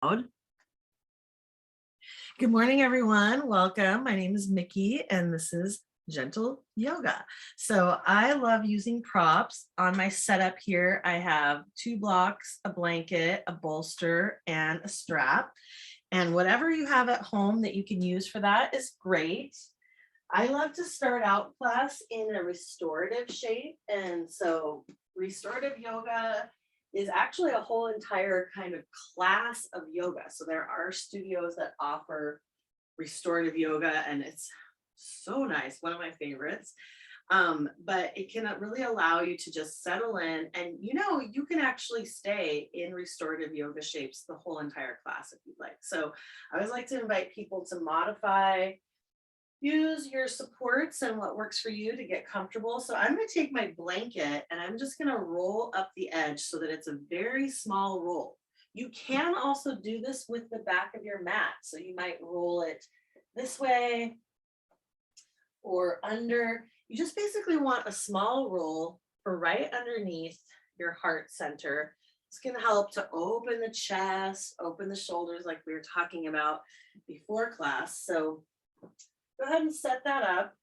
Good morning, everyone. Welcome. My name is Micki, and this is Gentle Yoga. So I love using props. On my setup here, I have 2 blocks, a blanket, a bolster, and a strap. And whatever you have at home that you can use for that is great. I love to start out class in a restorative shape. And so restorative yoga is actually a whole entire kind of class of yoga. So there are studios that offer restorative yoga, and it's so nice, one of my favorites. But it can really allow you to just settle in, and you can actually stay in restorative yoga shapes the whole entire class if you'd like. So I always like to invite people to modify, use your supports and what works for you to get comfortable. So I'm going to take my blanket and I'm just going to roll up the edge so that it's a very small roll. You can also do this with the back of your mat. So you might roll it this way or under. You just basically want a small roll for right underneath your heart center. It's going to help to open the chest, open the shoulders like we were talking about before class. So go ahead and set that up.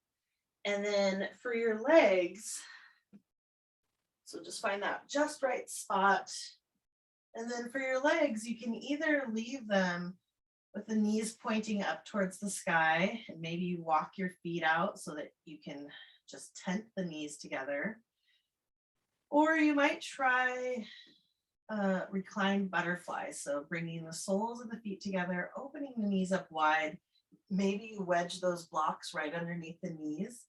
And then for your legs, so just find that just right spot. And then for your legs, you can either leave them with the knees pointing up towards the sky, and maybe you walk your feet out so that you can just tent the knees together. Or you might try Recline Butterfly. So bringing the soles of the feet together, opening the knees up wide. Maybe you wedge those blocks right underneath the knees.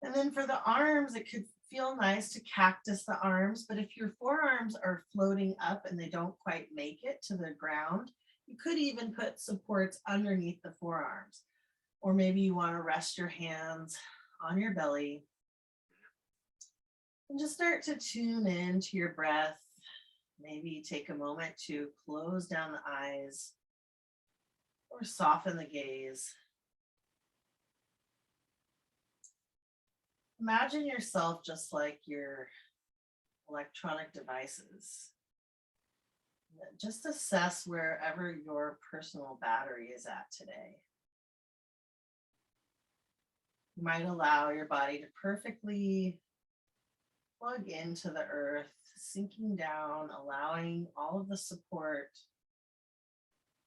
And then for the arms, it could feel nice to cactus the arms, but if your forearms are floating up and they don't quite make it to the ground, you could even put supports underneath the forearms. Or maybe you want to rest your hands on your belly and just start to tune into your breath. Maybe take a moment to close down the eyes or soften the gaze. Imagine yourself just like your electronic devices. Just assess wherever your personal battery is at today. You might allow your body to perfectly plug into the earth, sinking down, allowing all of the support,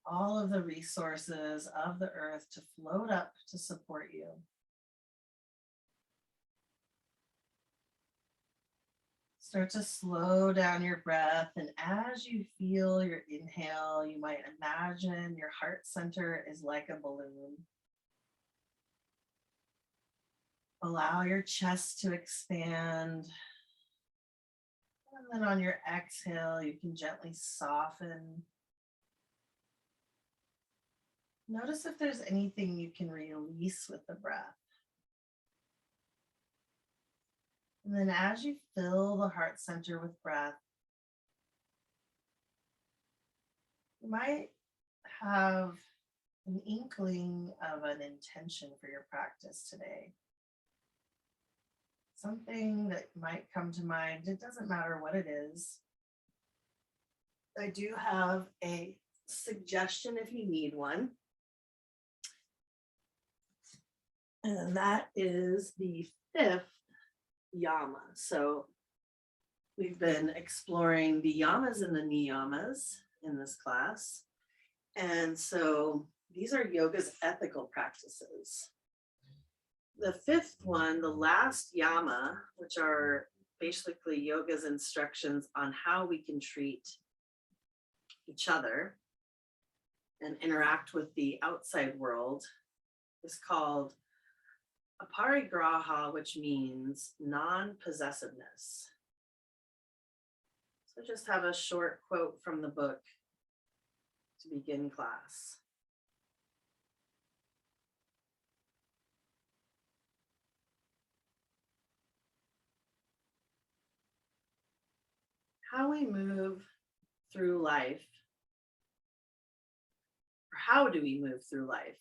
all of the resources of the earth to float up to support you. Start to slow down your breath, and as you feel your inhale, you might imagine your heart center is like a balloon. Allow your chest to expand. And then on your exhale, you can gently soften. Notice if there's anything you can release with the breath. And then as you fill the heart center with breath, you might have an inkling of an intention for your practice today. Something that might come to mind. It doesn't matter what it is. I do have a suggestion if you need one. And that is the 5th yama. So we've been exploring the yamas and the niyamas in this class. And so these are yoga's ethical practices. The 5th one, the last yama, which are basically yoga's instructions on how we can treat each other and interact with the outside world, is called Aparigraha, which means non-possessiveness. So just have a short quote from the book to begin class. How we move through life, or how do we move through life?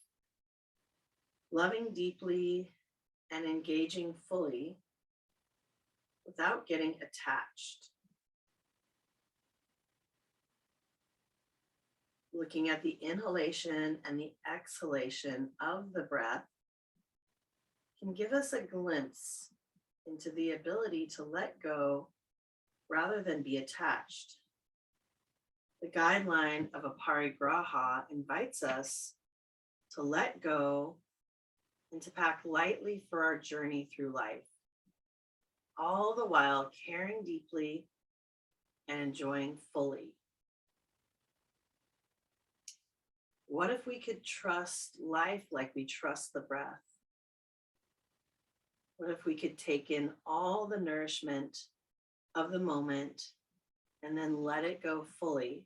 Loving deeply and engaging fully without getting attached. looking at the inhalation and the exhalation of the breath can give us a glimpse into the ability to let go rather than be attached. The guideline of Aparigraha invites us to let go and to pack lightly for our journey through life, all the while caring deeply and enjoying fully. What if we could trust life like we trust the breath? What if we could take in all the nourishment of the moment and then let it go fully,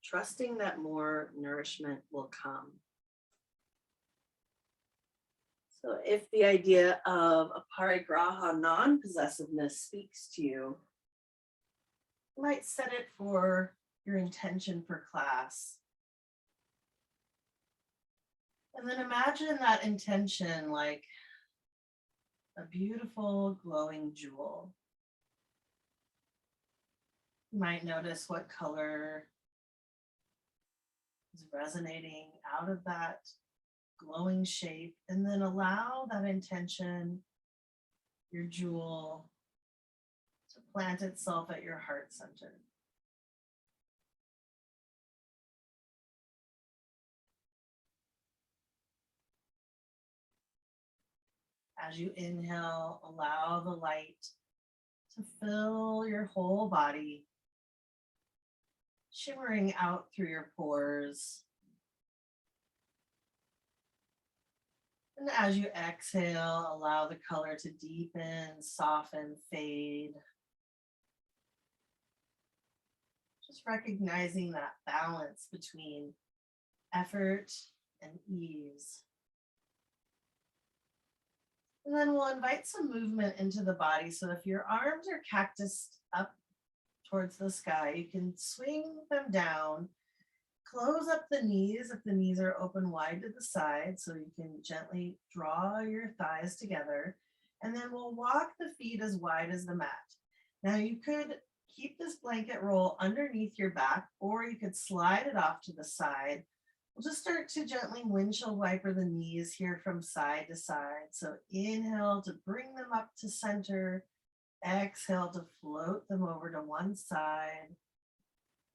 trusting that more nourishment will come? So if the idea of Aparigraha non-possessiveness speaks to you, you might set it for your intention for class. And then imagine that intention like a beautiful glowing jewel. You might notice what color is resonating out of that glowing shape, and then allow that intention, your jewel, to plant itself at your heart center. As you inhale, allow the light to fill your whole body, shimmering out through your pores. And as you exhale, allow the color to deepen, soften, fade. Just recognizing that balance between effort and ease. And then we'll invite some movement into the body. So if your arms are cactused up towards the sky, you can swing them down, close up the knees if the knees are open wide to the side, so you can gently draw your thighs together. And then we'll walk the feet as wide as the mat. Now you could keep this blanket roll underneath your back, or you could slide it off to the side. We'll just start to gently windshield wiper the knees here from side to side. So inhale to bring them up to center. Exhale to float them over to one side.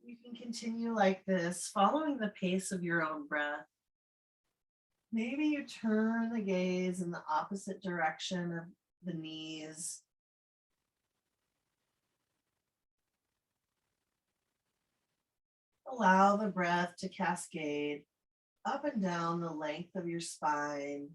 You can continue like this, following the pace of your own breath. Maybe you turn the gaze in the opposite direction of the knees. Allow the breath to cascade up and down the length of your spine.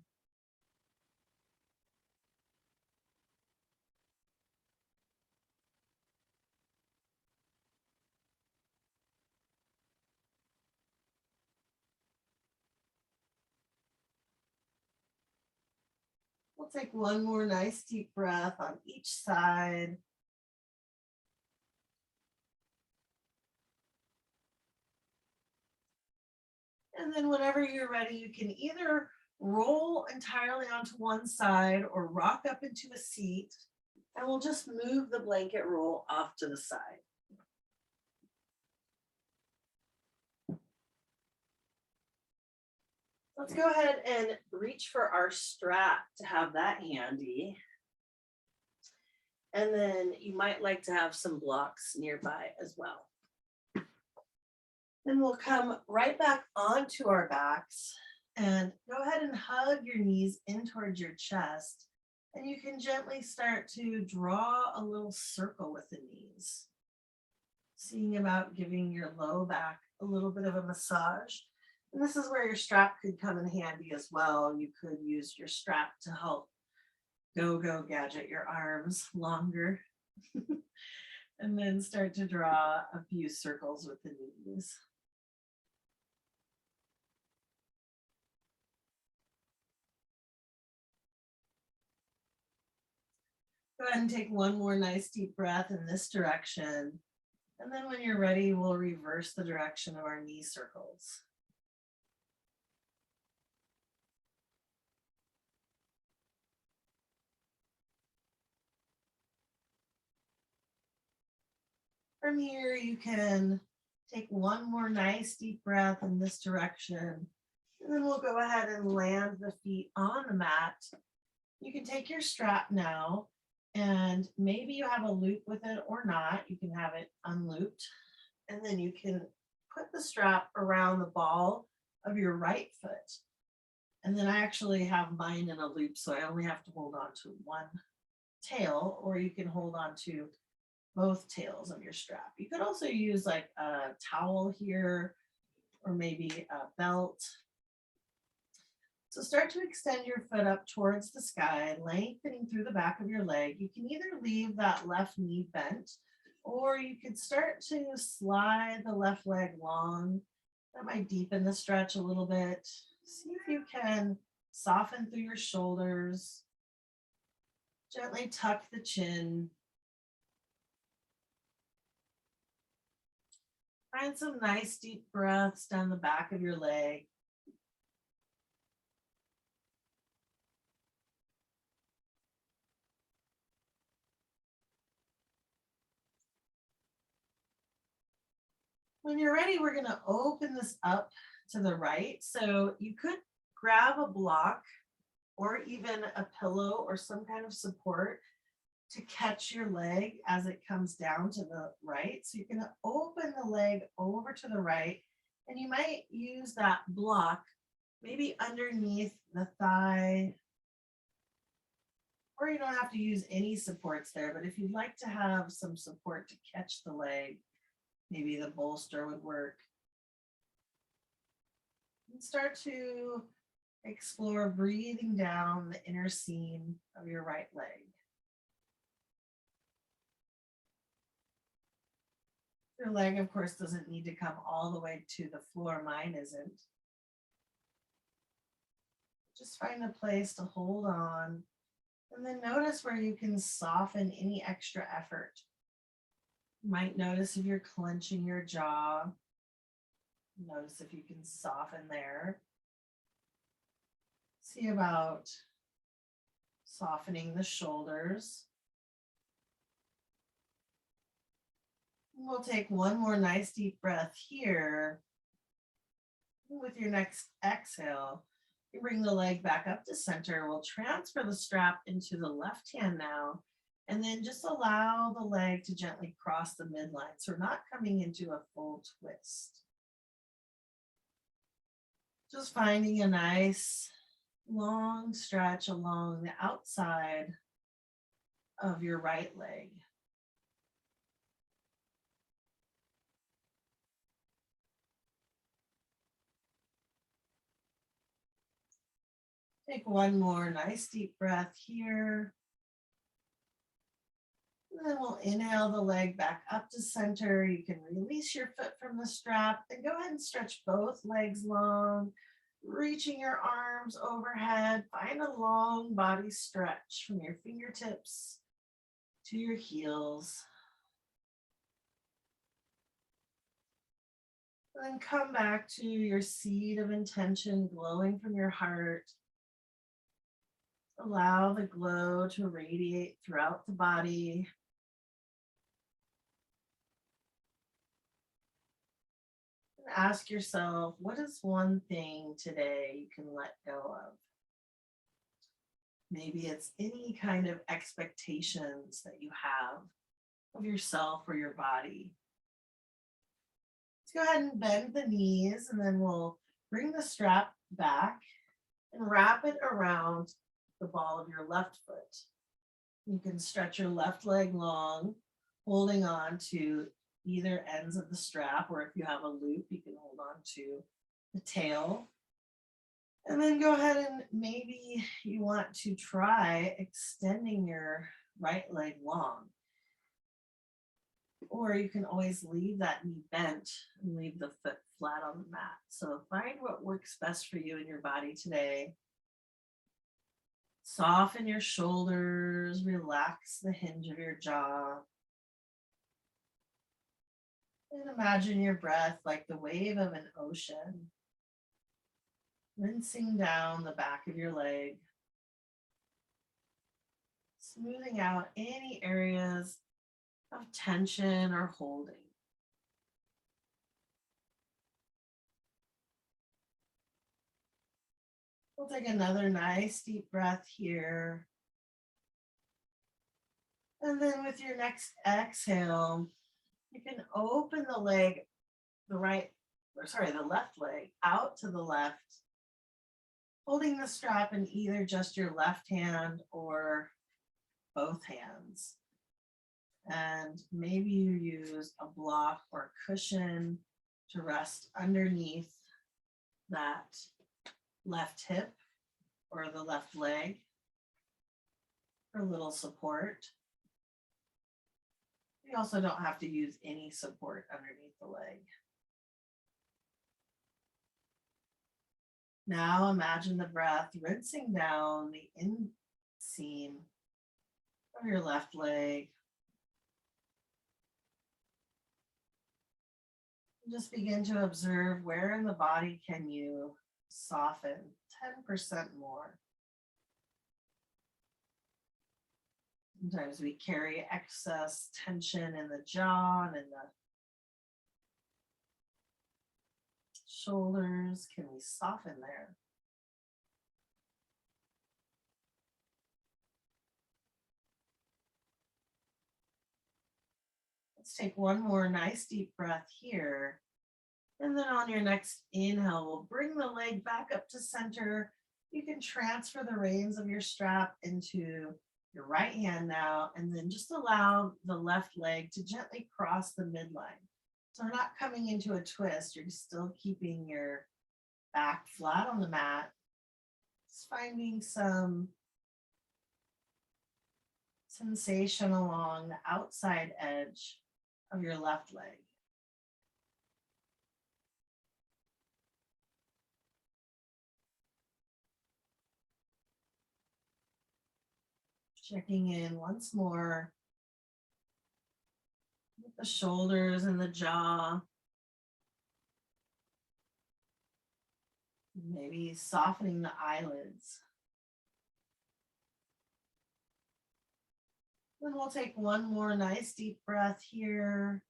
We'll take one more nice deep breath on each side. And then whenever you're ready, you can either roll entirely onto one side or rock up into a seat, and we'll just move the blanket roll off to the side. Let's go ahead and reach for our strap to have that handy. And then you might like to have some blocks nearby as well. Then we'll come right back onto our backs and go ahead and hug your knees in towards your chest. And you can gently start to draw a little circle with the knees. Seeing about giving your low back a little bit of a massage. And this is where your strap could come in handy as well. You could use your strap to help go gadget your arms longer. And then start to draw a few circles with the knees. Go ahead and take one more nice deep breath in this direction. And then when you're ready, we'll reverse the direction of our knee circles. From here, you can Take one more nice deep breath in this direction. And then we'll go ahead and land the feet on the mat. You can take your strap now, and maybe you have a loop with it or not. You can have it unlooped. And then you can put the strap around the ball of your right foot. And then I actually have mine in a loop, so I only have to hold on to one tail, or you can hold on to both tails of your strap. You could also use like a towel here, or maybe a belt. So start to extend your foot up towards the sky, lengthening through the back of your leg. You can either leave that left knee bent, or you could start to slide the left leg long. That might deepen the stretch a little bit. See if you can soften through your shoulders. Gently tuck the chin. Find some nice deep breaths down the back of your leg. When you're ready, we're going to open this up to the right. So you could grab a block or even a pillow or some kind of support to catch your leg as it comes down to the right. So you're going to open the leg over to the right, and you might use that block maybe underneath the thigh, or you don't have to use any supports there, but if you'd like to have some support to catch the leg, maybe the bolster would work. And start to explore breathing down the inner seam of your right leg. Your leg, of course, doesn't need to come all the way to the floor. Mine isn't. Just find a place to hold on, and then notice where you can soften any extra effort. You might notice if you're clenching your jaw. Notice if you can soften there. See about softening the shoulders. We'll take one more nice deep breath here. With your next exhale, you bring the leg back up to center. We'll transfer the strap into the left hand now, and then just allow the leg to gently cross the midline. So we're not coming into a full twist. Just finding a nice long stretch along the outside of your right leg. Take one more nice deep breath here. And then we'll inhale the leg back up to center. You can release your foot from the strap and go ahead and stretch both legs long, reaching your arms overhead. Find a long body stretch from your fingertips to your heels. And then come back to your seed of intention glowing from your heart. Allow the glow to radiate throughout the body. And ask yourself, what is one thing today you can let go of? Maybe it's any kind of expectations that you have of yourself or your body. Let's go ahead and bend the knees, and then we'll bring the strap back and wrap it around the ball of your left foot. You can stretch your left leg long, holding on to either ends of the strap, or if you have a loop, you can hold on to the tail. And then go ahead and maybe you want to try extending your right leg long. Or you can always leave that knee bent and leave the foot flat on the mat. So find what works best for you and your body today. Soften your shoulders, relax the hinge of your jaw. And imagine your breath like the wave of an ocean, rinsing down the back of your leg, smoothing out any areas of tension or holding. We'll take another nice deep breath here. And then with your next exhale, you can open the leg, the left leg out to the left, holding the strap in either just your left hand or both hands. And maybe you use a block or cushion to rest underneath that left hip or the left leg for a little support. You also don't have to use any support underneath the leg. Now imagine the breath rinsing down the inseam of your left leg. Just begin to observe where in the body can you soften 10% more. Sometimes we carry excess tension in the jaw and in the shoulders. Can we soften there? Let's take one more nice deep breath here. And then on your next inhale, we'll bring the leg back up to center. You can transfer the reins of your strap into your right hand now, and then just allow the left leg to gently cross the midline. So we're not coming into a twist. You're still keeping your back flat on the mat. Just finding some sensation along the outside edge of your left leg. Checking in once more with the shoulders and the jaw. Maybe softening the eyelids. Then we'll take one more nice deep breath here.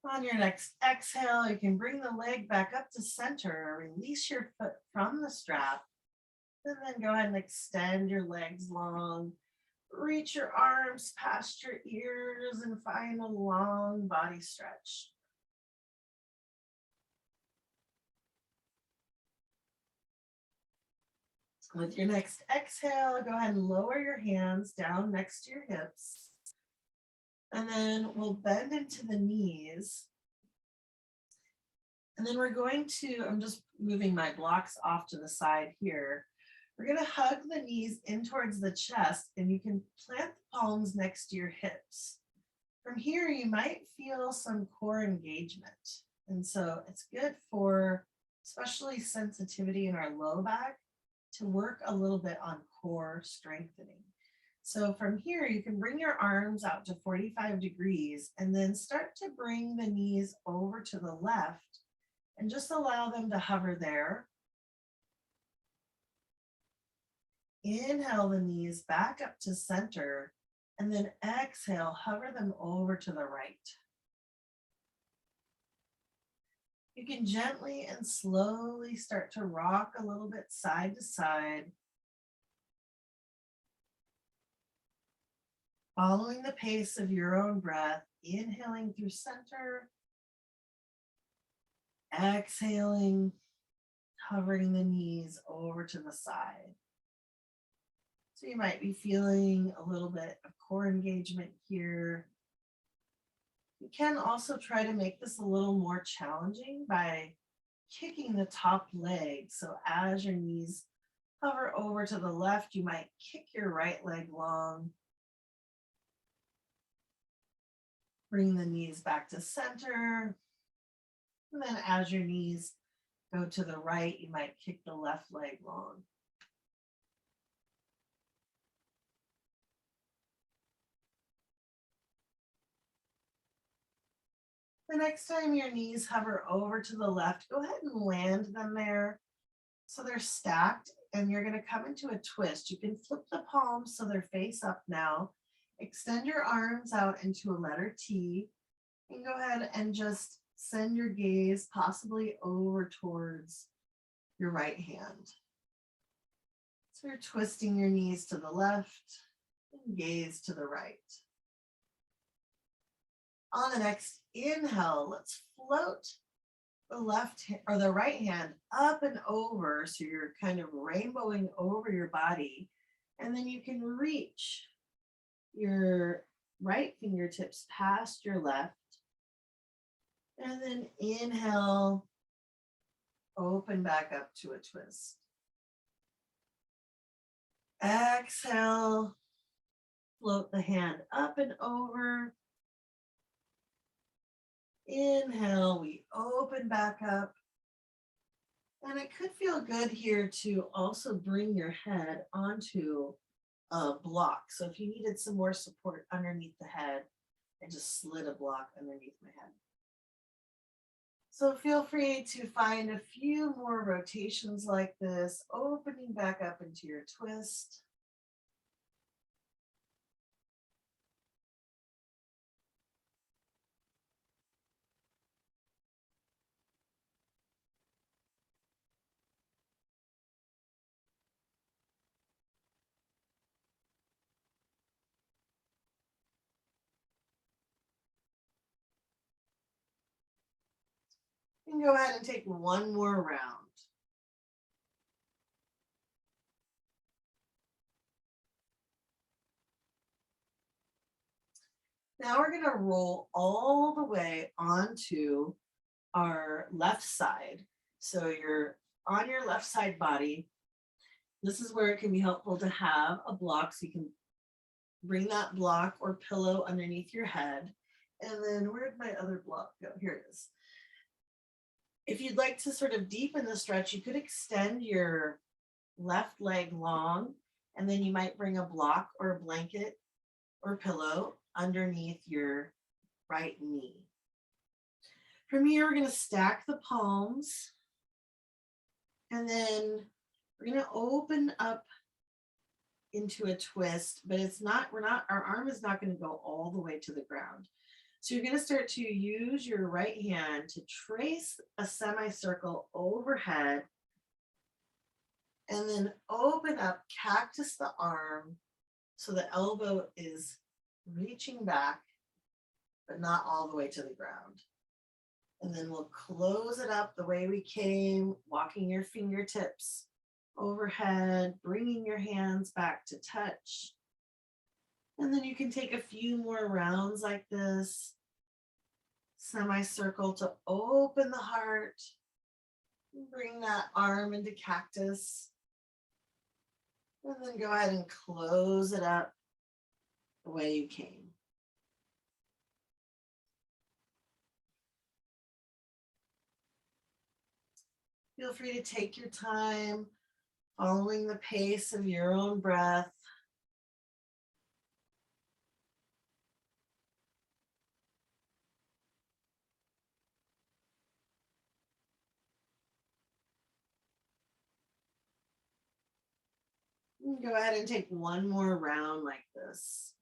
On your next exhale, you can bring the leg back up to center. Release your foot from the strap. And then go ahead and extend your legs long. Reach your arms past your ears and find a long body stretch. With your next exhale, go ahead and lower your hands down next to your hips. And then we'll bend into the knees. And then we're going to, I'm just moving my blocks off to the side here. We're going to hug the knees in towards the chest, and you can plant the palms next to your hips. From here, you might feel some core engagement. And so it's good for especially sensitivity in our low back to work a little bit on core strengthening. So from here, you can bring your arms out to 45 degrees and then start to bring the knees over to the left and just allow them to hover there. Inhale the knees back up to center, and then exhale, hover them over to the right. You can gently and slowly start to rock a little bit side to side, following the pace of your own breath, inhaling through center, exhaling, hovering the knees over to the side. So you might be feeling a little bit of core engagement here. You can also try to make this a little more challenging by kicking the top leg. So as your knees hover over to the left, you might kick your right leg long. Bring the knees back to center. And then as your knees go to the right, you might kick the left leg long. The next time your knees hover over to the left, go ahead and land them there so they're stacked, and you're going to come into a twist. You can flip the palms so they're face up now. Extend your arms out into a letter T, and go ahead and just send your gaze possibly over towards your right hand. So you're twisting your knees to the left and gaze to the right. On the next inhale, let's float the left or the right hand up and over. So you're kind of rainbowing over your body. And then you can reach your right fingertips past your left. And then inhale, open back up to a twist. Exhale, float the hand up and over. Inhale, we open back up. And it could feel good here to also bring your head onto a block. So if you needed some more support underneath the head, I just slid a block underneath my head. So feel free to find a few more rotations like this, opening back up into your twist. And go ahead and take one more round. Now we're going to roll all the way onto our left side. So you're on your left side body. This is where it can be helpful to have a block so you can bring that block or pillow underneath your head. And then where'd my other block go? Here it is. If you'd like to sort of deepen the stretch, you could extend your left leg long, and then you might bring a block or a blanket or pillow underneath your right knee. From here, we're going to stack the palms, and then we're going to open up into a twist, but our arm is not going to go all the way to the ground. So you're going to start to use your right hand to trace a semicircle overhead, and then open up, cactus the arm so the elbow is reaching back, but not all the way to the ground. And then we'll close it up the way we came, walking your fingertips overhead, bringing your hands back to touch. And then you can take a few more rounds like this, semicircle to open the heart, bring that arm into cactus, and then go ahead and close it up the way you came. Feel free to take your time, following the pace of your own breath. Go ahead and take one more round like this.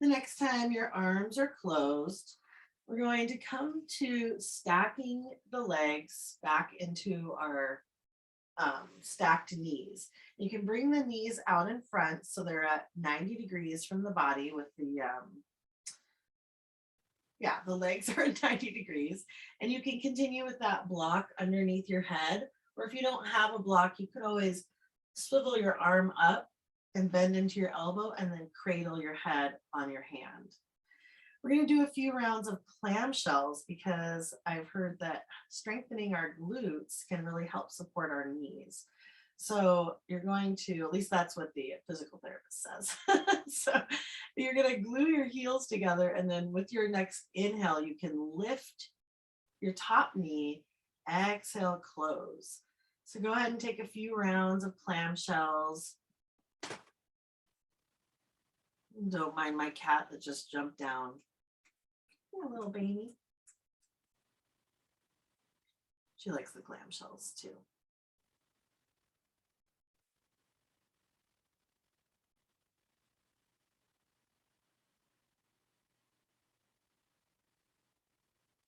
The next time your arms are closed, we're going to come to stacking the legs back into our stacked knees. You can bring the knees out in front so they're at 90 degrees from the body with the the legs are at 90 degrees, and you can continue with that block underneath your head, or if you don't have a block, you could always swivel your arm up and bend into your elbow and then cradle your head on your hand. We're going to do a few rounds of clam shells because I've heard that strengthening our glutes can really help support our knees. So you're going to, at least that's what the physical therapist says. So you're going to glue your heels together, and then with your next inhale, you can lift your top knee, exhale, close. So go ahead and take a few rounds of clam shells. Don't mind my cat that just jumped down. Poor little baby. She likes the clam shells too.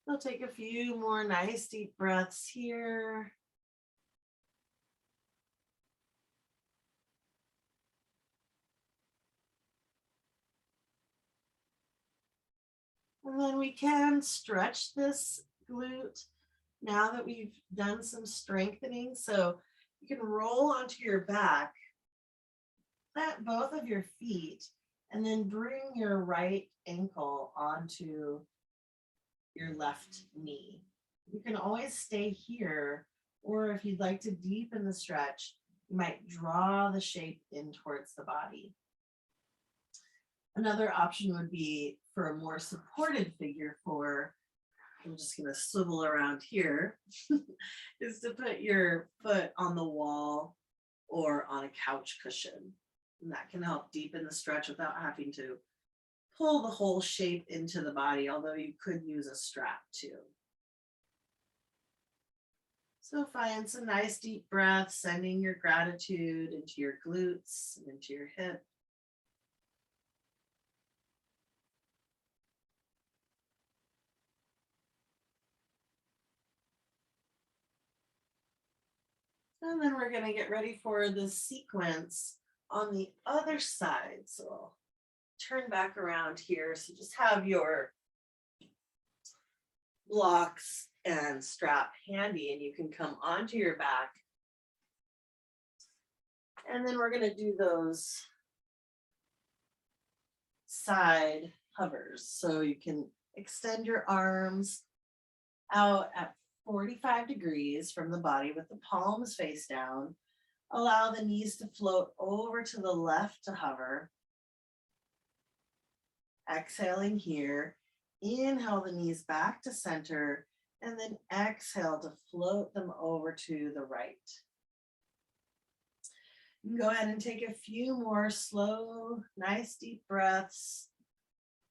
We'll take a few more nice deep breaths here. And then we can stretch this glute now that we've done some strengthening. So you can roll onto your back, plant both of your feet, and then bring your right ankle onto your left knee. You can always stay here, or if you'd like to deepen the stretch, you might draw the shape in towards the body. Another option would be for a more supported figure four. I'm just going to swivel around here, is to put your foot on the wall or on a couch cushion. And that can help deepen the stretch without having to pull the whole shape into the body, although you could use a strap too. So find some nice deep breaths, sending your gratitude into your glutes and into your hip. And then we're going to get ready for the sequence on the other side. So I'll turn back around here. So just have your blocks and strap handy, and you can come onto your back. And then we're going to do those side hovers. So you can extend your arms out at 45 degrees from the body with the palms face down. Allow the knees to float over to the left to hover. Exhaling here. Inhale the knees back to center, and then exhale to float them over to the right. You can go ahead and take a few more slow, nice deep breaths,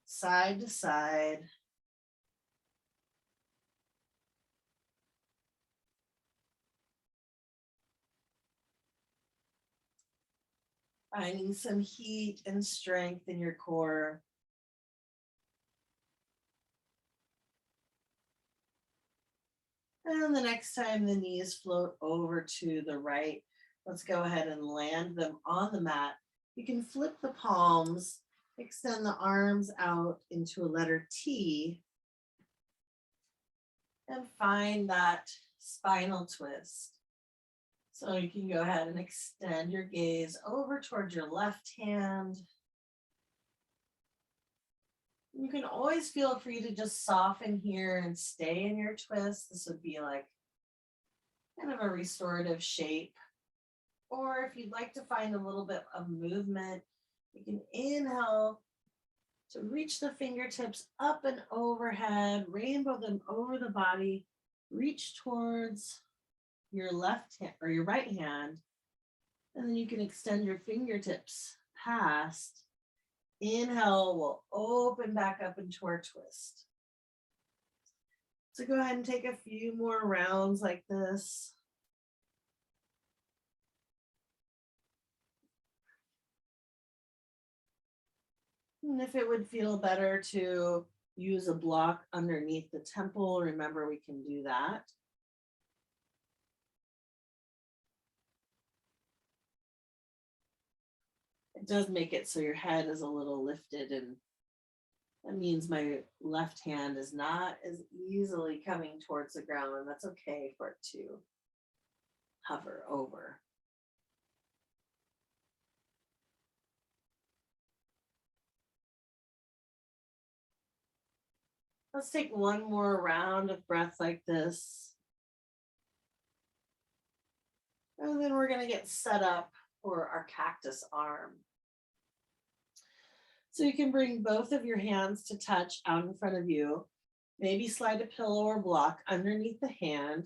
side to side. Finding some heat and strength in your core. And the next time the knees float over to the right, let's go ahead and land them on the mat. You can flip the palms, extend the arms out into a letter T, and find that spinal twist. So you can go ahead and extend your gaze over towards your left hand. You can always feel free to just soften here and stay in your twist. This would be like kind of a restorative shape. Or if you'd like to find a little bit of movement, you can inhale to reach the fingertips up and overhead, rainbow them over the body, reach towards your left hand or your right hand, and then you can extend your fingertips past. Inhale, we'll open back up into our twist. So go ahead and take a few more rounds like this. And if it would feel better to use a block underneath the temple, remember we can do that. It does make it so your head is a little lifted, and that means my left hand is not as easily coming towards the ground, and that's okay for it to hover over. Let's take one more round of breath like this. And then we're going to get set up for our cactus arm. So you can bring both of your hands to touch out in front of you. Maybe slide a pillow or block underneath the hand.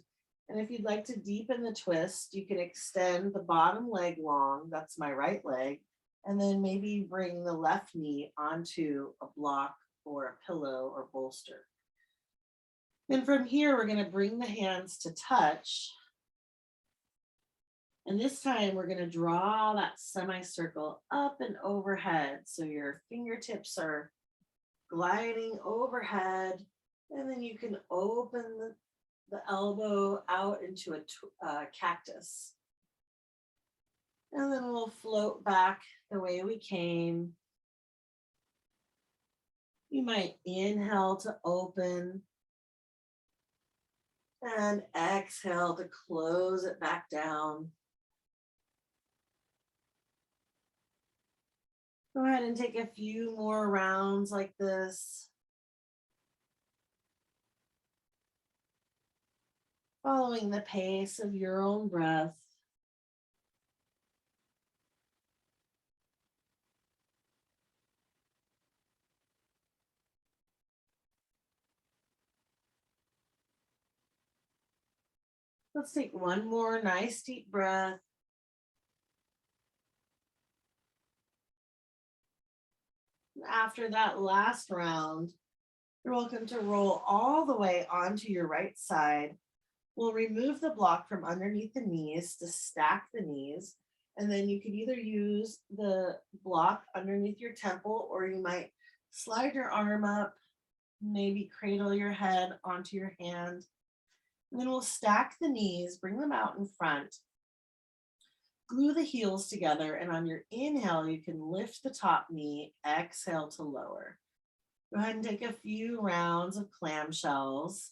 And if you'd like to deepen the twist, you can extend the bottom leg long. That's my right leg. And then maybe bring the left knee onto a block or a pillow or bolster. And from here, we're going to bring the hands to touch. And this time we're going to draw that semicircle up and overhead. So your fingertips are gliding overhead. And then you can open the elbow out into a cactus. And then we'll float back the way we came. You might inhale to open and exhale to close it back down. Go ahead and take a few more rounds like this. Following the pace of your own breath. Let's take one more nice deep breath. After that last round, you're welcome to roll all the way onto your right side. We'll remove the block from underneath the knees to stack the knees. And then you could either use the block underneath your temple, or you might slide your arm up, maybe cradle your head onto your hand. And then we'll stack the knees, bring them out in front, glue the heels together, and on your inhale, you can lift the top knee, exhale to lower. Go ahead and take a few rounds of clam shells.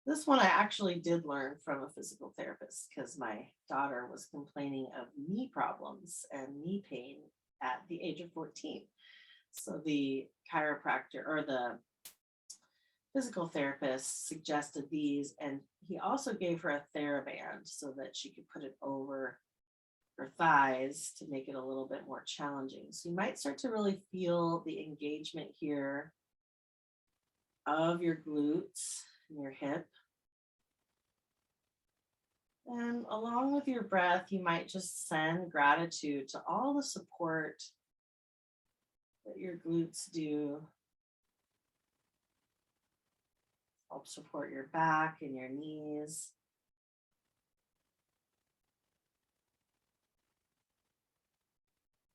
This one I actually did learn from a physical therapist because my daughter was complaining of knee problems and knee pain at the age of 14. So the chiropractor or the physical therapist suggested these, and he also gave her a TheraBand so that she could put it over her thighs to make it a little bit more challenging. So you might start to really feel the engagement here of your glutes and your hip. And along with your breath, you might just send gratitude to all the support that your glutes do. Help support your back and your knees.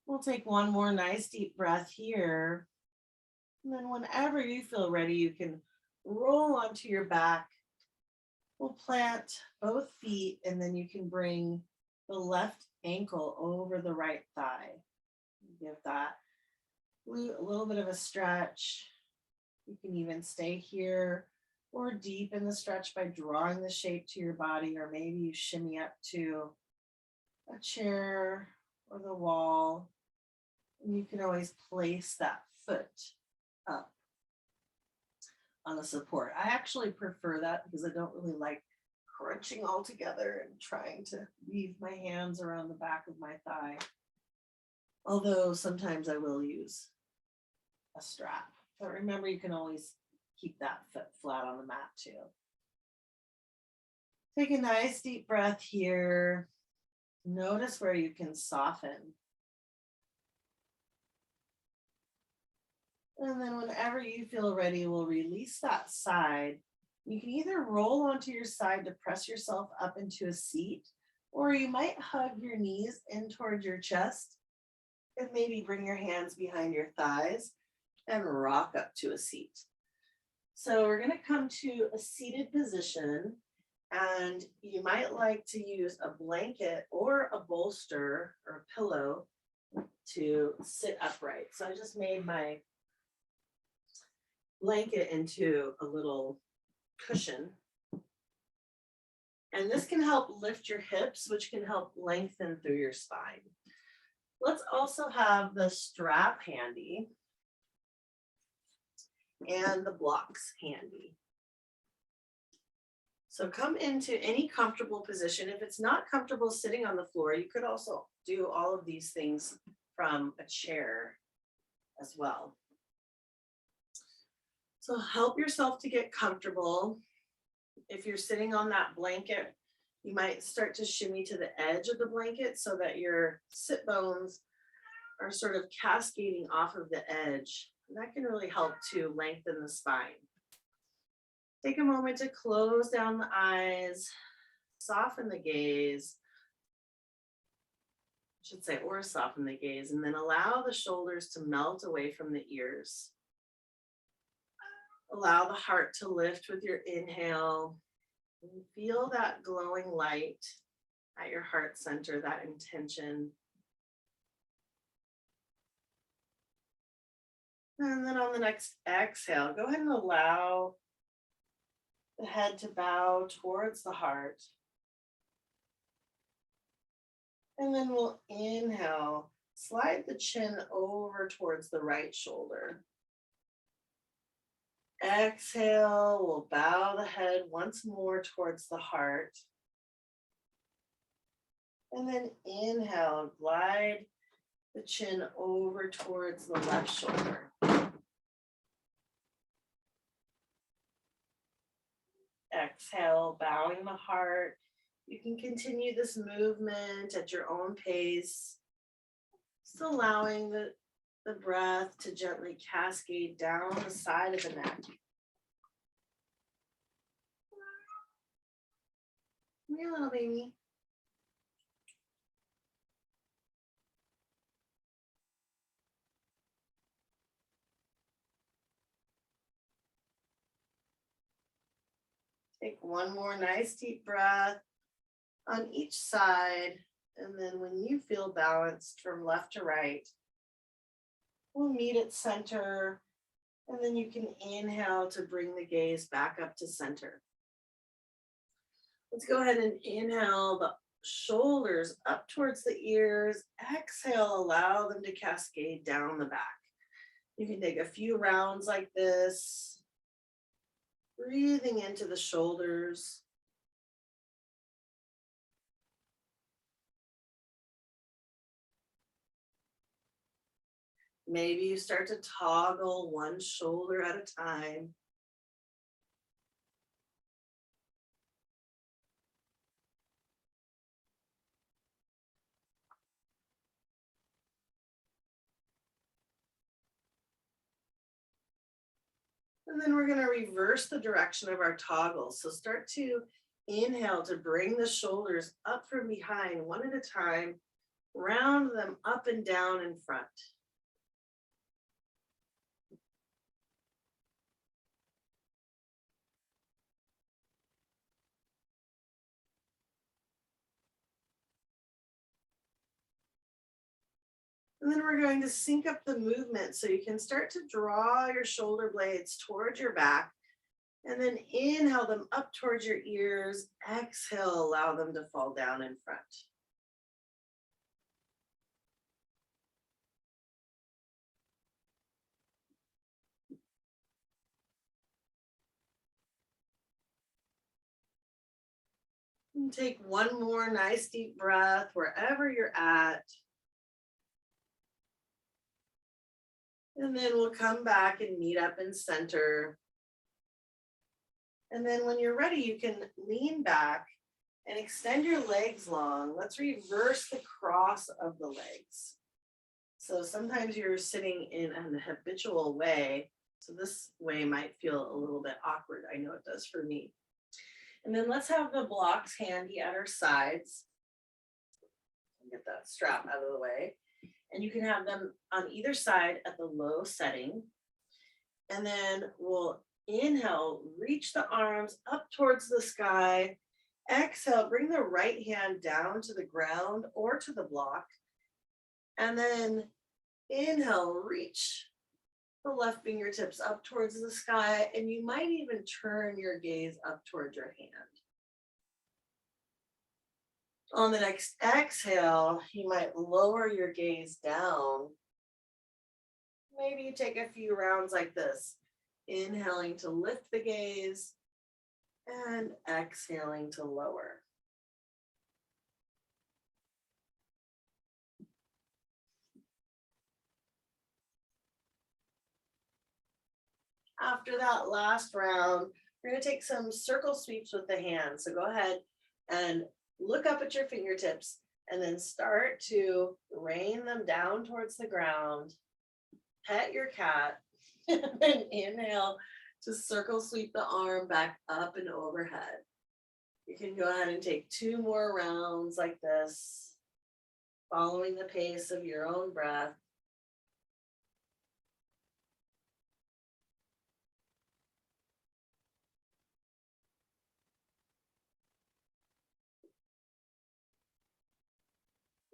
We'll take one more nice deep breath here. And then whenever you feel ready, you can roll onto your back. We'll plant both feet, and then you can bring the left ankle over the right thigh. Give that glute a little bit of a stretch. You can even stay here or deepen the stretch by drawing the shape to your body, or maybe you shimmy up to a chair or the wall. And you can always place that foot up on the support. I actually prefer that because I don't really like crunching all together and trying to weave my hands around the back of my thigh. Although sometimes I will use a strap. But remember, you can always keep that foot flat on the mat too. Take a nice deep breath here. Notice where you can soften. And then whenever you feel ready, we'll release that side. You can either roll onto your side to press yourself up into a seat, or you might hug your knees in towards your chest and maybe bring your hands behind your thighs and rock up to a seat. So we're going to come to a seated position, and you might like to use a blanket or a bolster or a pillow to sit upright. So I just made my blanket into a little cushion. And this can help lift your hips, which can help lengthen through your spine. Let's also have the strap handy and the blocks handy. So come into any comfortable position. If it's not comfortable sitting on the floor, you could also do all of these things from a chair as well. So help yourself to get comfortable. If you're sitting on that blanket, you might start to shimmy to the edge of the blanket so that your sit bones are sort of cascading off of the edge. And that can really help to lengthen the spine. Take a moment to close down the eyes, soften the gaze, or soften the gaze, and then allow the shoulders to melt away from the ears. Allow the heart to lift with your inhale. And feel that glowing light at your heart center, that intention. And then on the next exhale, go ahead and allow the head to bow towards the heart. And then we'll inhale, slide the chin over towards the right shoulder. Exhale, we'll bow the head once more towards the heart. And then inhale, glide the chin over towards the left shoulder. Exhale, bowing the heart. You can continue this movement at your own pace, just allowing the breath to gently cascade down the side of the neck. Come here, little baby. Take one more nice deep breath on each side. And then when you feel balanced from left to right, we'll meet at center. And then you can inhale to bring the gaze back up to center. Let's go ahead and inhale the shoulders up towards the ears. Exhale, allow them to cascade down the back. You can take a few rounds like this, breathing into the shoulders. Maybe you start to toggle one shoulder at a time. And then we're going to reverse the direction of our toggle. So start to inhale to bring the shoulders up from behind one at a time, round them up and down in front. And then we're going to sync up the movement so you can start to draw your shoulder blades towards your back and then inhale them up towards your ears. Exhale, allow them to fall down in front. And take one more nice deep breath wherever you're at. And then we'll come back and meet up in center. And then when you're ready, you can lean back and extend your legs long. Let's reverse the cross of the legs. So sometimes you're sitting in an habitual way. So this way might feel a little bit awkward. I know it does for me. And then let's have the blocks handy at our sides. Get that strap out of the way. And you can have them on either side at the low setting. And then we'll inhale, reach the arms up towards the sky. Exhale, bring the right hand down to the ground or to the block. And then inhale, reach the left fingertips up towards the sky. And you might even turn your gaze up towards your hand. On the next exhale, you might lower your gaze down. Maybe you take a few rounds like this, inhaling to lift the gaze and exhaling to lower. After that last round, we're going to take some circle sweeps with the hands. So go ahead and look up at your fingertips and then start to rain them down towards the ground. Pet your cat and then inhale to circle sweep the arm back up and overhead. You can go ahead and take 2 more rounds like this, following the pace of your own breath.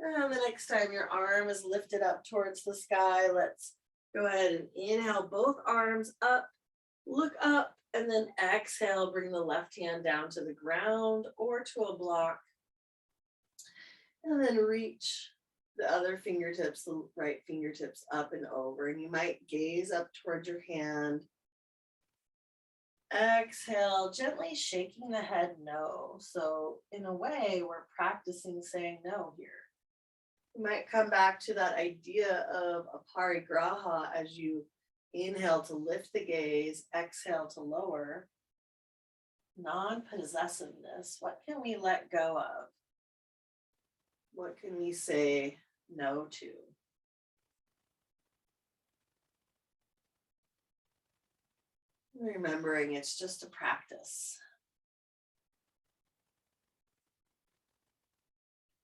And the next time your arm is lifted up towards the sky, let's go ahead and inhale both arms up, look up, and then exhale, bring the left hand down to the ground or to a block. And then reach the other fingertips, the right fingertips up and over. And you might gaze up towards your hand. Exhale, gently shaking the head no. So in a way, we're practicing saying no here. You might come back to that idea of Aparigraha as you inhale to lift the gaze, exhale to lower. Non-possessiveness. What can we let go of? What can we say no to? Remembering it's just a practice.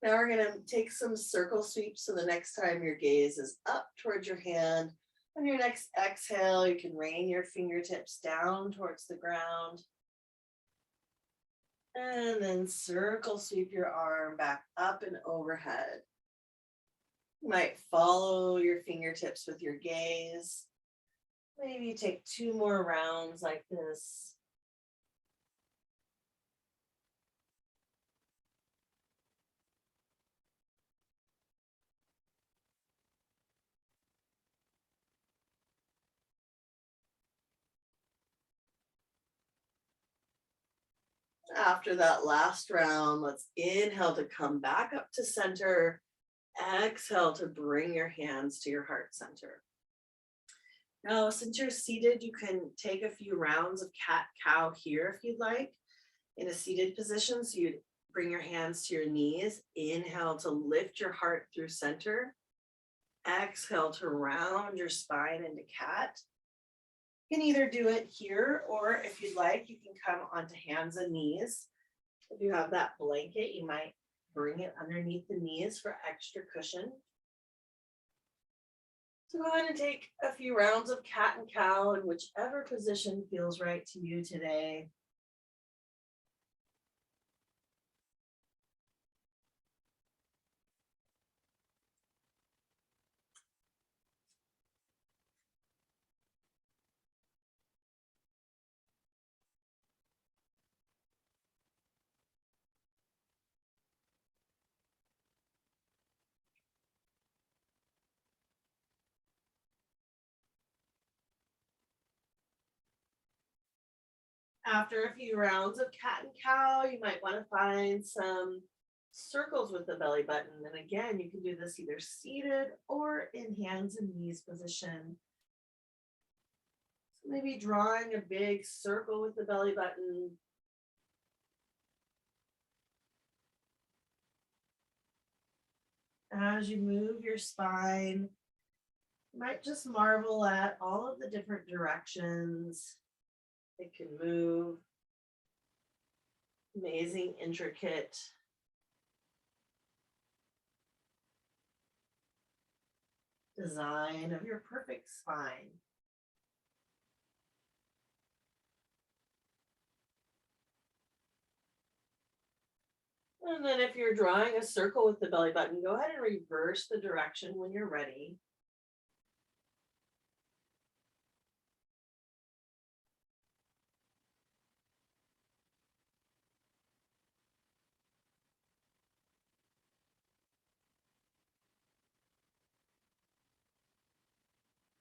Now we're going to take some circle sweeps. So the next time your gaze is up towards your hand, on your next exhale, you can rain your fingertips down towards the ground. And then circle sweep your arm back up and overhead. You might follow your fingertips with your gaze. Maybe take 2 more rounds like this. After that last round, let's inhale to come back up to center. Exhale to bring your hands to your heart center. Now, since you're seated, you can take a few rounds of cat-cow here if you'd like, in a seated position. So you'd bring your hands to your knees. Inhale to lift your heart through center. Exhale to round your spine into cat. You can either do it here, or if you'd like, you can come onto hands and knees. If you have that blanket, you might bring it underneath the knees for extra cushion. So go ahead and take a few rounds of cat and cow in whichever position feels right to you today. After a few rounds of cat and cow, you might want to find some circles with the belly button. And again, you can do this either seated or in hands and knees position. So maybe drawing a big circle with the belly button. As you move your spine, you might just marvel at all of the different directions it can move. Amazing, intricate design of your perfect spine. And then if you're drawing a circle with the belly button, go ahead and reverse the direction when you're ready.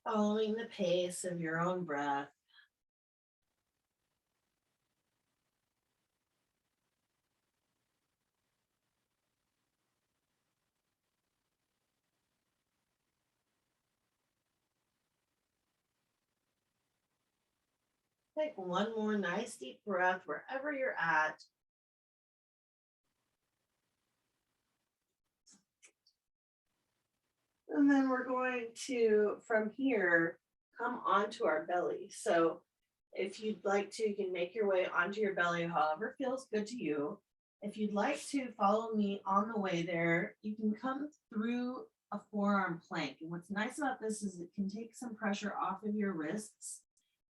Following the pace of your own breath. Take one more nice deep breath wherever you're at. And then we're going to, from here, come onto our belly. So if you'd like to, you can make your way onto your belly, however feels good to you. If you'd like to follow me on the way there, you can come through a forearm plank. And what's nice about this is it can take some pressure off of your wrists.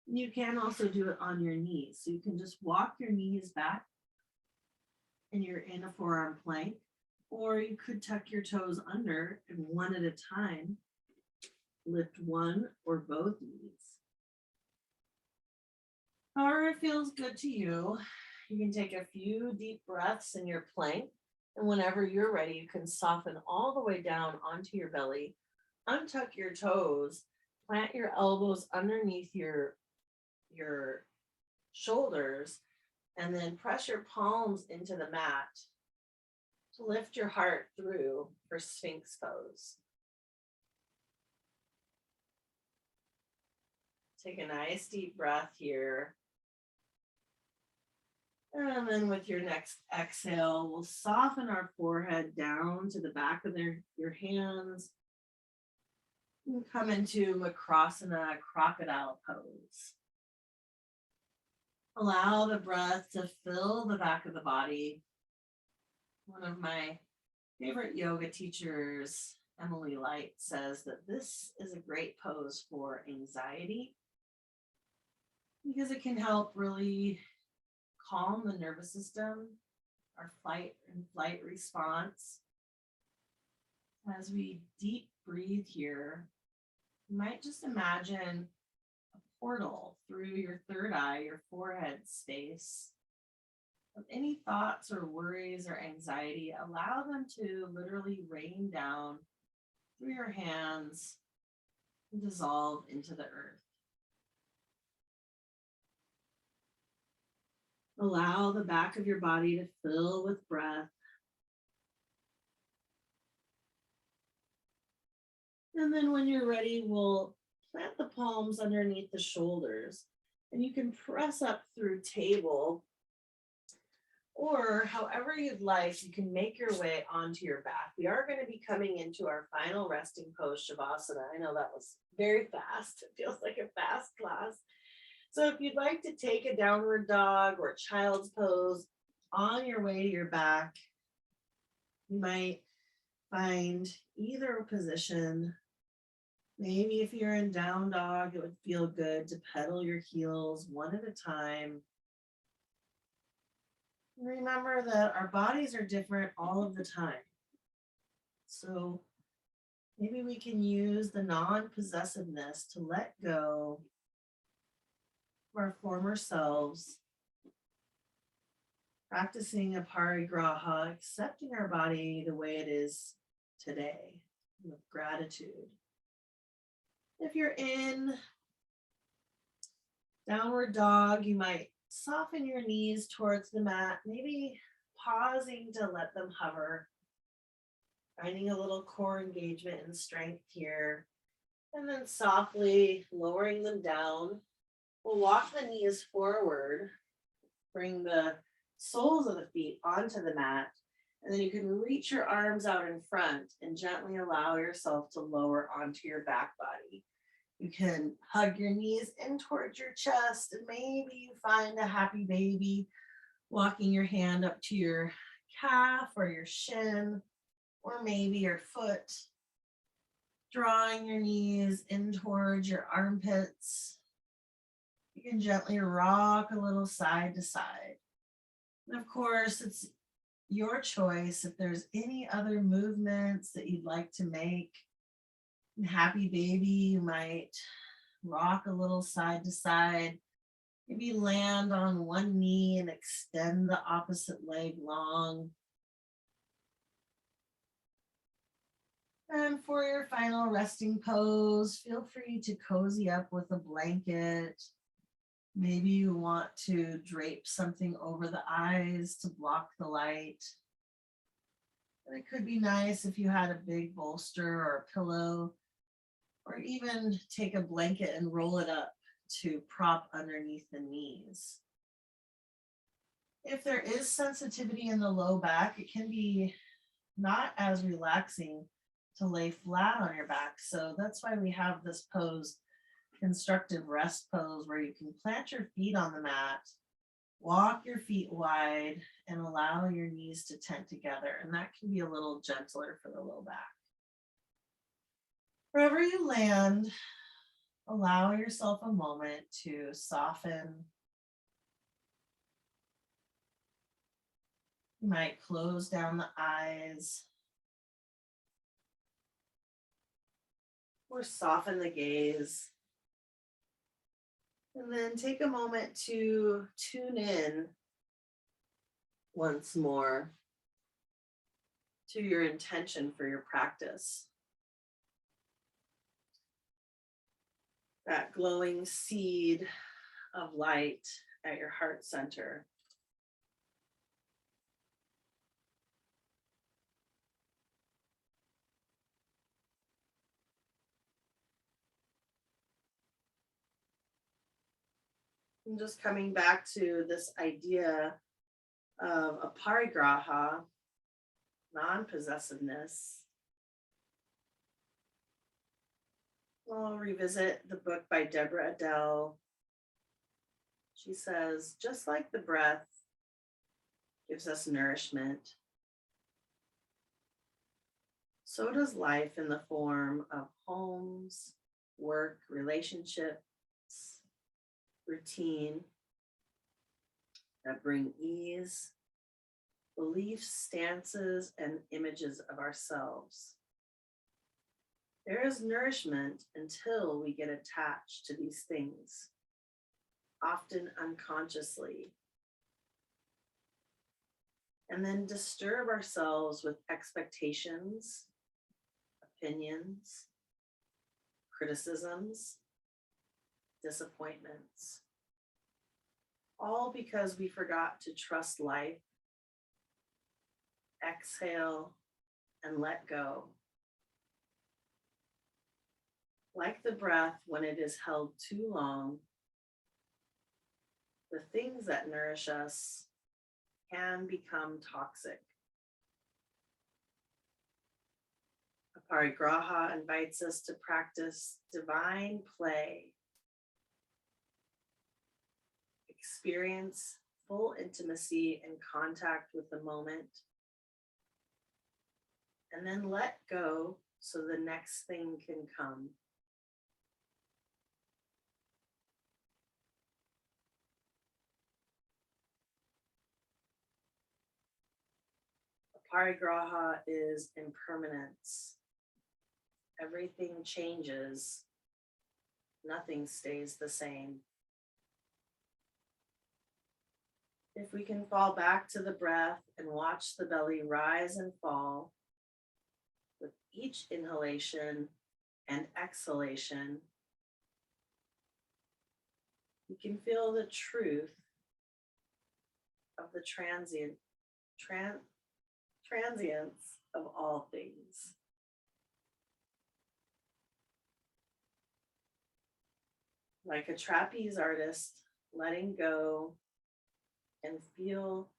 You can also do it on your knees. So you can just walk your knees back and you're in a forearm plank. Or you could tuck your toes under and one at a time, lift one or both knees. However it feels good to you, you can take a few deep breaths in your plank. And whenever you're ready, you can soften all the way down onto your belly, untuck your toes, plant your elbows underneath your shoulders, and then press your palms into the mat to lift your heart through for Sphinx pose. Take a nice deep breath here. And then with your next exhale, we'll soften our forehead down to the back of your hands. And come into Makrasana, crocodile pose. Allow the breath to fill the back of the body. One of my favorite yoga teachers, Emily Light, says that this is a great pose for anxiety because it can help really calm the nervous system, our fight and flight response. As we deep breathe here, you might just imagine a portal through your third eye, your forehead space. With any thoughts or worries or anxiety, allow them to literally rain down through your hands and dissolve into the earth. Allow the back of your body to fill with breath. And then when you're ready, we'll plant the palms underneath the shoulders. And you can press up through table, or however you'd like, you can make your way onto your back. We are going to be coming into our final resting pose, Shavasana. I know that was very fast. It feels like a fast class. So if you'd like to take a downward dog or child's pose on your way to your back, you might find either position. Maybe if you're in down dog, it would feel good to pedal your heels one at a time. Remember that our bodies are different all of the time. So maybe we can use the non-possessiveness to let go of our former selves, practicing Aparigraha, accepting our body the way it is today with gratitude. If you're in downward dog, you might soften your knees towards the mat, maybe pausing to let them hover, finding a little core engagement and strength here, and then softly lowering them down. We'll walk the knees forward, bring the soles of the feet onto the mat, and then you can reach your arms out in front and gently allow yourself to lower onto your back body. You can hug your knees in towards your chest, and maybe you find a happy baby, walking your hand up to your calf or your shin, or maybe your foot, drawing your knees in towards your armpits. You can gently rock a little side to side. And of course, it's your choice if there's any other movements that you'd like to make. Happy baby, you might rock a little side to side, maybe land on one knee and extend the opposite leg long. And for your final resting pose, feel free to cozy up with a blanket. Maybe you want to drape something over the eyes to block the light. And it could be nice if you had a big bolster or a pillow, or even take a blanket and roll it up to prop underneath the knees. If there is sensitivity in the low back, it can be not as relaxing to lay flat on your back. So that's why we have this pose, constructive rest pose, where you can plant your feet on the mat, walk your feet wide, and allow your knees to tent together. And that can be a little gentler for the low back. Wherever you land, allow yourself a moment to soften. You might close down the eyes or soften the gaze. And then take a moment to tune in once more to your intention for your practice. That glowing seed of light at your heart center. And just coming back to this idea of Aparigraha, non-possessiveness. I'll revisit the book by Deborah Adele. She says, just like the breath gives us nourishment, so does life in the form of homes, work, relationships, routine that bring ease, beliefs, stances, and images of ourselves. There is nourishment until we get attached to these things, often unconsciously, and then disturb ourselves with expectations, opinions, criticisms, disappointments, all because we forgot to trust life, exhale, and let go. Like the breath, when it is held too long, the things that nourish us can become toxic. Aparigraha invites us to practice divine play, experience full intimacy and contact with the moment, and then let go so the next thing can come. Aparigraha is impermanence. Everything changes. Nothing stays the same. If we can fall back to the breath and watch the belly rise and fall with each inhalation and exhalation, you can feel the truth of the transience of all things. Like a trapeze artist, letting go and feel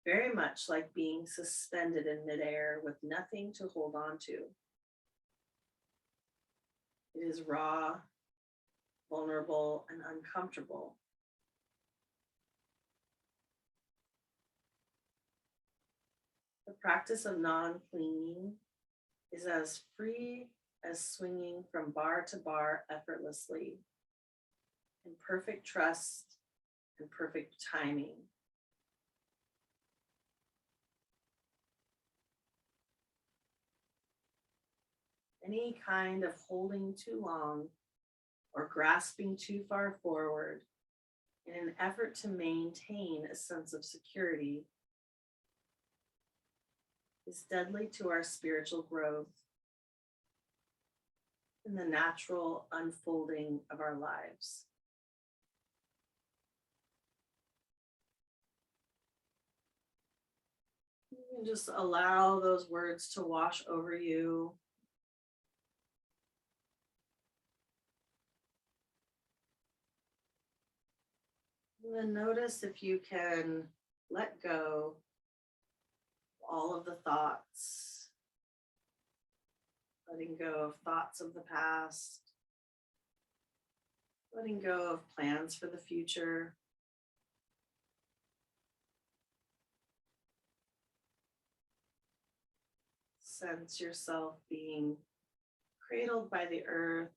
very much like being suspended in midair with nothing to hold on to. It is raw, vulnerable, and uncomfortable. The practice of non-clinging is as free as swinging from bar to bar effortlessly, in perfect trust and perfect timing. Any kind of holding too long or grasping too far forward in an effort to maintain a sense of security is deadly to our spiritual growth and the natural unfolding of our lives. You can just allow those words to wash over you. And then notice if you can let go all of the thoughts, letting go of thoughts of the past, letting go of plans for the future. Sense yourself being cradled by the earth.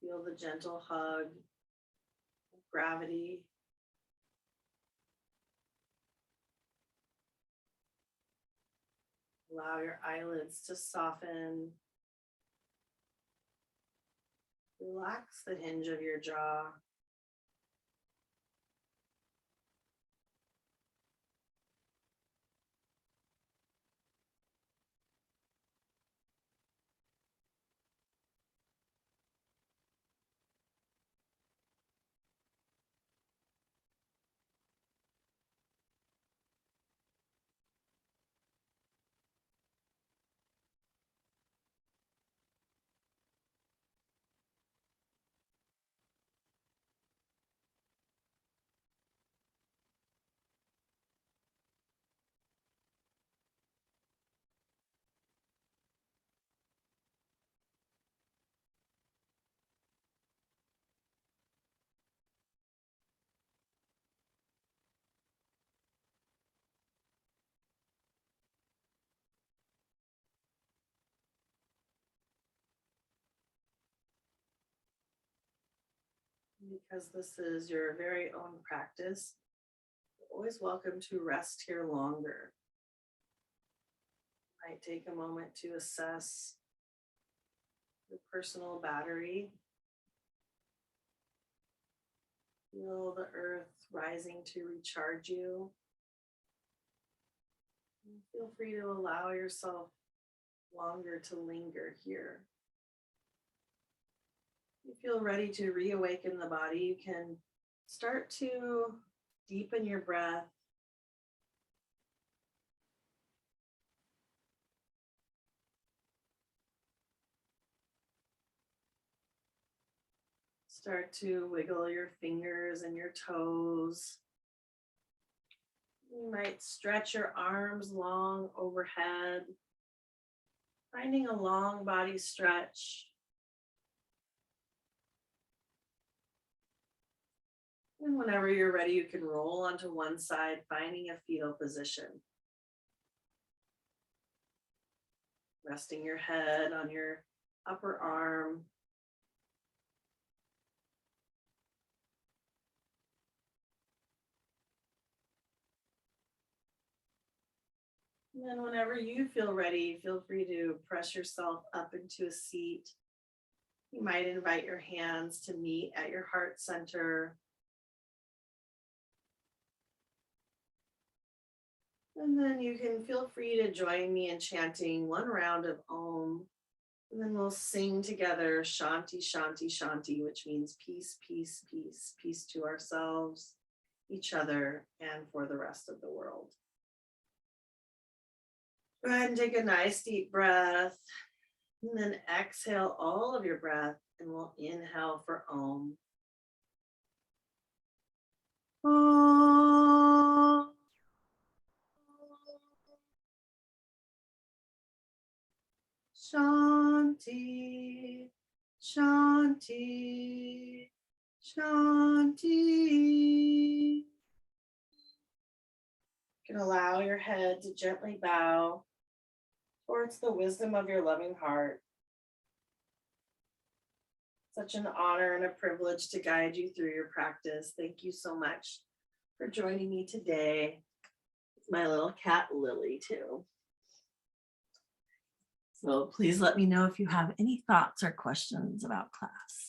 Feel the gentle hug of gravity Allow your eyelids to soften. Relax the hinge of your jaw. Because this is your very own practice, you're always welcome to rest here longer. You might take a moment to assess your personal battery. Feel the earth rising to recharge you. And feel free to allow yourself longer to linger here. If you feel ready to reawaken the body, you can start to deepen your breath. Start to wiggle your fingers and your toes. You might stretch your arms long overhead, finding a long body stretch. And whenever you're ready, you can roll onto one side, finding a fetal position. Resting your head on your upper arm. And then whenever you feel ready, feel free to press yourself up into a seat. You might invite your hands to meet at your heart center. And then you can feel free to join me in chanting one round of Om. And then we'll sing together Shanti, Shanti, Shanti, which means peace, peace, peace, peace to ourselves, each other, and for the rest of the world. Go ahead and take a nice deep breath. And then exhale all of your breath, and we'll inhale for Om. Om. Shanti, Shanti, Shanti. You can allow your head to gently bow towards the wisdom of your loving heart. Such an honor and a privilege to guide you through your practice. Thank you so much for joining me today. It's my little cat, Lily, too. So please let me know if you have any thoughts or questions about class.